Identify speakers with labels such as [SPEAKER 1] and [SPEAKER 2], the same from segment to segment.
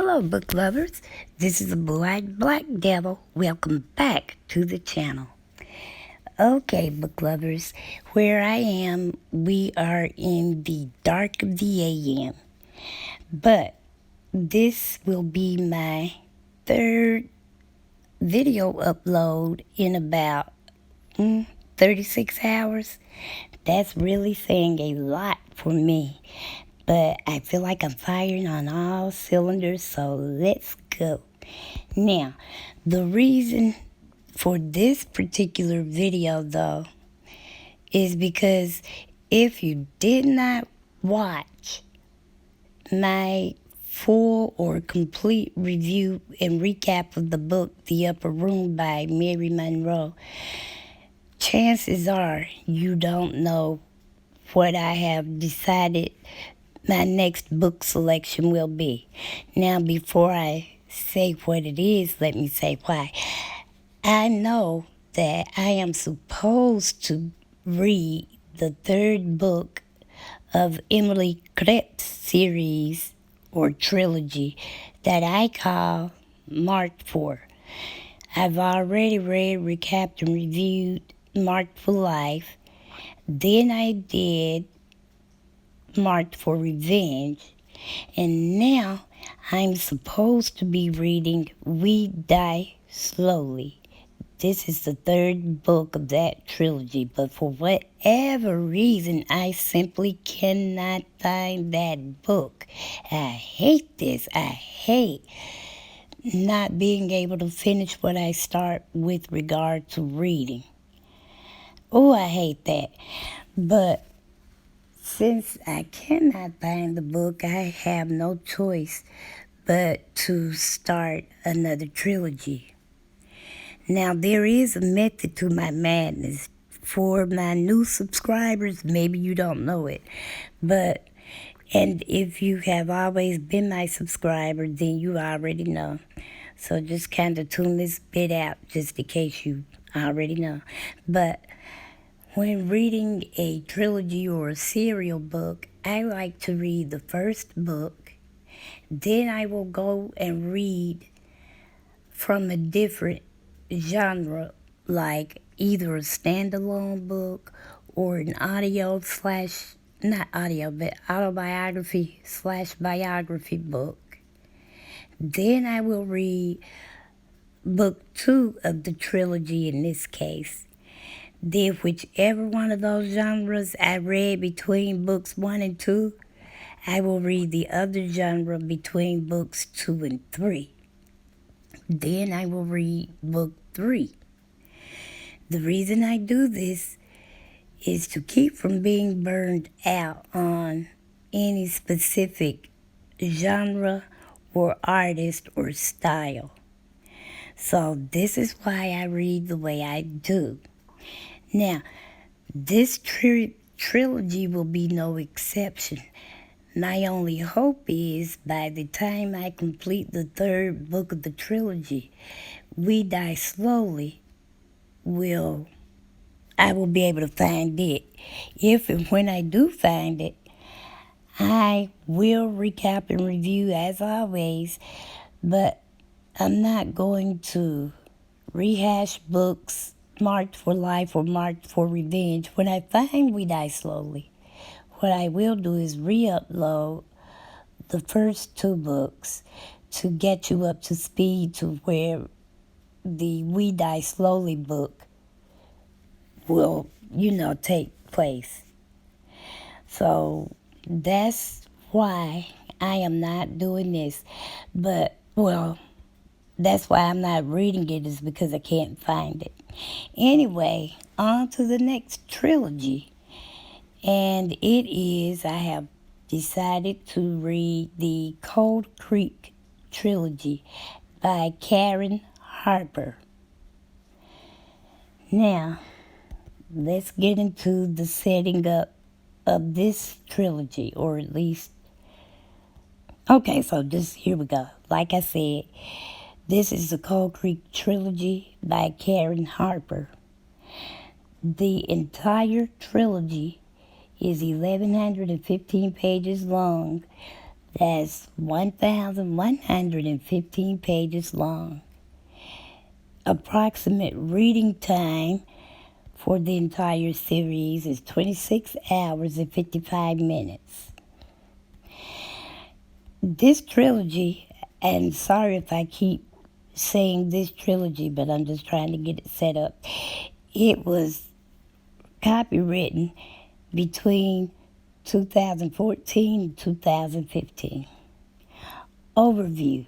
[SPEAKER 1] Hello, book lovers. This is the Blue-Eyed Black Devil. Welcome back to the channel. Okay, book lovers, where I am, we are in the dark of the AM. But this will be my third video upload in about 36 hours. That's really saying a lot for me. But I feel like I'm firing on all cylinders, so let's go. Now, the reason for this particular video, though, is because if you did not watch my full or complete review and recap of the book, The Upper Room by Mary Monroe, chances are you don't know what I have decided my next book selection will be. Now, before I say what it is, let me say why. I know that I am supposed to read the third book of Emily Krepp's series or trilogy that I call Marked For. I've already read, recapped, and reviewed Marked For Life. Then I did Marked For Revenge, and now I'm supposed to be reading We Die Slowly. This is the third book of that trilogy, but for whatever reason, I simply cannot find that book. I hate this. I hate not being able to finish what I start with regard to reading. Oh, I hate that. But since I cannot find the book, I have no choice but to start another trilogy. Now, there is a method to my madness. For my new subscribers, maybe you don't know it. And if you have always been my subscriber, then you already know. So just kind of tune this bit out just in case you already know. But when reading a trilogy or a serial book, I like to read the first book. Then I will go and read from a different genre, like either a standalone book or an autobiography/biography book. Then I will read book 2 of the trilogy in this case. Then whichever one of those genres I read between books 1 and 2, I will read the other genre between books 2 and 3. Then I will read book 3. The reason I do this is to keep from being burned out on any specific genre or artist or style. So this is why I read the way I do. Now, this trilogy will be no exception. My only hope is by the time I complete the third book of the trilogy, We Die Slowly, I will be able to find it. If and when I do find it, I will recap and review as always, but I'm not going to rehash books Marked For Life or Marked For Revenge. When I find We Die Slowly, what I will do is re-upload the first 2 books to get you up to speed to where the We Die Slowly book will, take place. So that's why I am not doing this. But, that's why I'm not reading it, is because I can't find it. Anyway, on to the next trilogy. And I have decided to read the Cold Creek Trilogy by Karen Harper. Now, let's get into the setting up of this trilogy, or at least, okay, so here we go. Like I said, this is the Cold Creek Trilogy by Karen Harper. The entire trilogy is 1,115 pages long. That's 1,115 pages long. Approximate reading time for the entire series is 26 hours and 55 minutes. This trilogy, and sorry if I keep saying this trilogy, but I'm just trying to get it set up. It was copywritten between 2014 and 2015. Overview.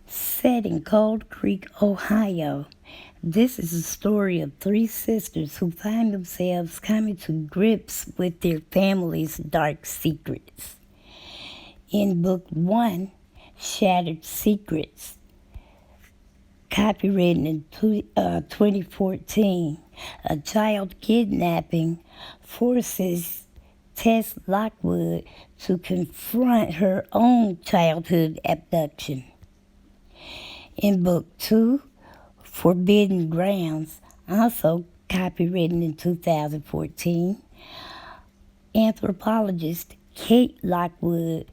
[SPEAKER 1] Set in Cold Creek, Ohio, this is a story of three sisters who find themselves coming to grips with their family's dark secrets. In Book 1, Shattered Secrets, copywritten in 2014, a child kidnapping forces Tess Lockwood to confront her own childhood abduction. In Book 2, Forbidden Grounds, also copywritten in 2014, anthropologist Kate Lockwood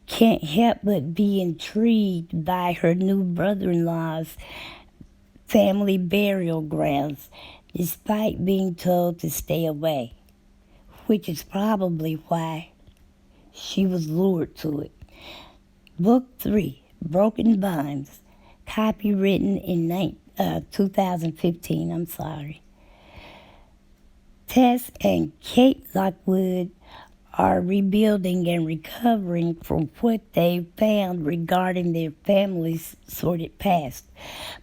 [SPEAKER 1] can't help but be intrigued by her new brother-in-law's family burial grounds, despite being told to stay away, which is probably why she was lured to it. Book 3, Broken Bonds, copywritten in 2015. Tess and Kate Lockwood are rebuilding and recovering from what they found regarding their family's sordid past.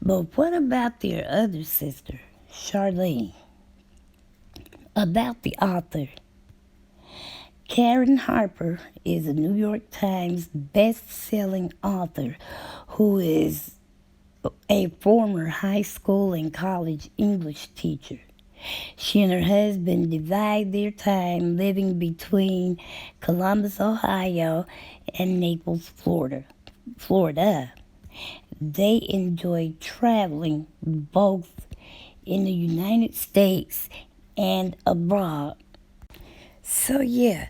[SPEAKER 1] But what about their other sister, Charlene? About the author. Karen Harper is a New York Times best-selling author who is a former high school and college English teacher. She and her husband divide their time living between Columbus, Ohio, and Naples, Florida. They enjoy traveling both in the United States and abroad. So yeah,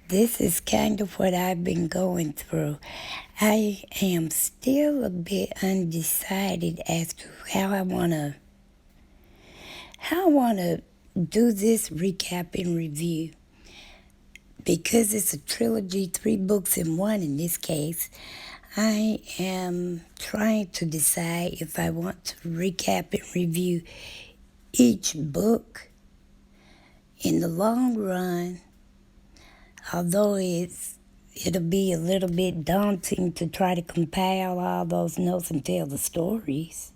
[SPEAKER 1] this is kind of what I've been going through. I am still a bit undecided as to how I want to do this recap and review. Because it's a trilogy, 3 books in one in this case, I am trying to decide if I want to recap and review each book. In the long run, although it'll be a little bit daunting to try to compile all those notes and tell the stories,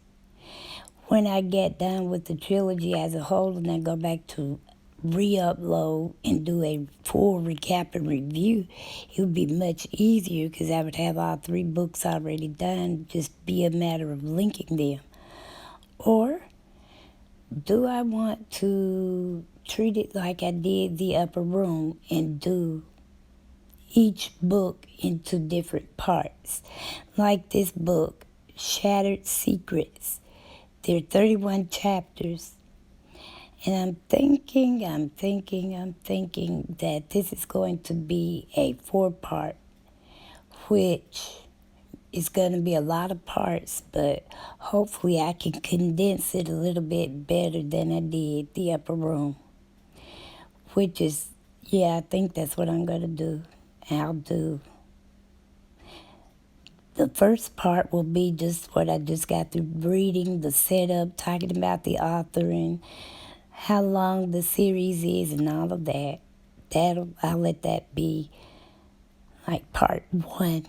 [SPEAKER 1] when I get done with the trilogy as a whole and I go back to re-upload and do a full recap and review, it would be much easier because I would have all 3 books already done, just be a matter of linking them. Or do I want to treat it like I did The Upper Room and do each book into different parts? Like this book, Shattered Secrets. There are 31 chapters. And I'm thinking that this is going to be a 4-part, which is going to be a lot of parts, but hopefully I can condense it a little bit better than I did The Upper Room. Which is, yeah, I think that's what I'm going to do. I'll do. The first part will be just what I just got through reading, the setup, talking about the author and how long the series is and all of that. I'll let that be like part 1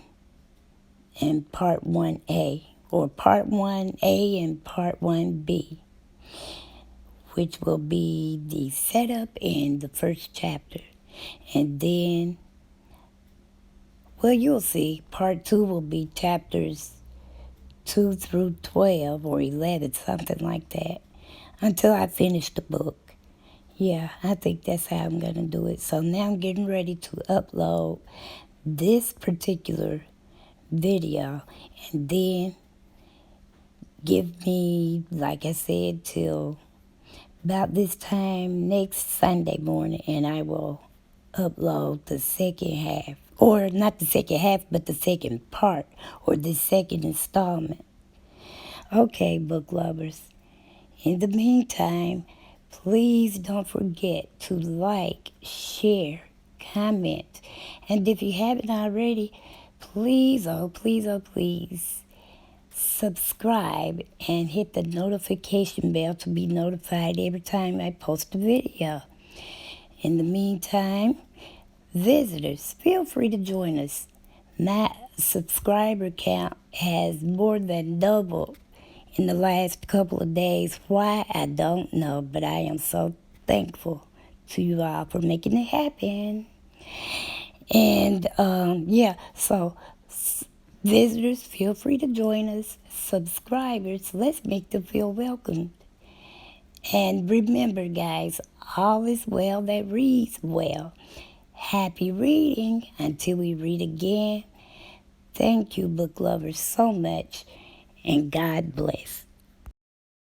[SPEAKER 1] and part 1A, or part 1A and part 1B, which will be the setup and the first chapter. And then, well, you'll see, part 2 will be chapters 2 through 12 or 11, something like that, until I finish the book. Yeah, I think that's how I'm going to do it. So now I'm getting ready to upload this particular video, and then give me, like I said, till about this time next Sunday morning, and I will upload the second half. Or not the second half, but the second part, or the second installment. Okay, book lovers. In the meantime, please don't forget to like, share, comment, and if you haven't already, please, oh please, oh please, subscribe and hit the notification bell to be notified every time I post a video. In the meantime, visitors, feel free to join us. My subscriber count has more than doubled in the last couple of days. Why, I don't know, but I am so thankful to you all for making it happen. And yeah, so visitors, feel free to join us. Subscribers, let's make them feel welcome. And remember, guys, all is well that reads well. Happy reading until we read again. Thank you, book lovers, so much, and God bless.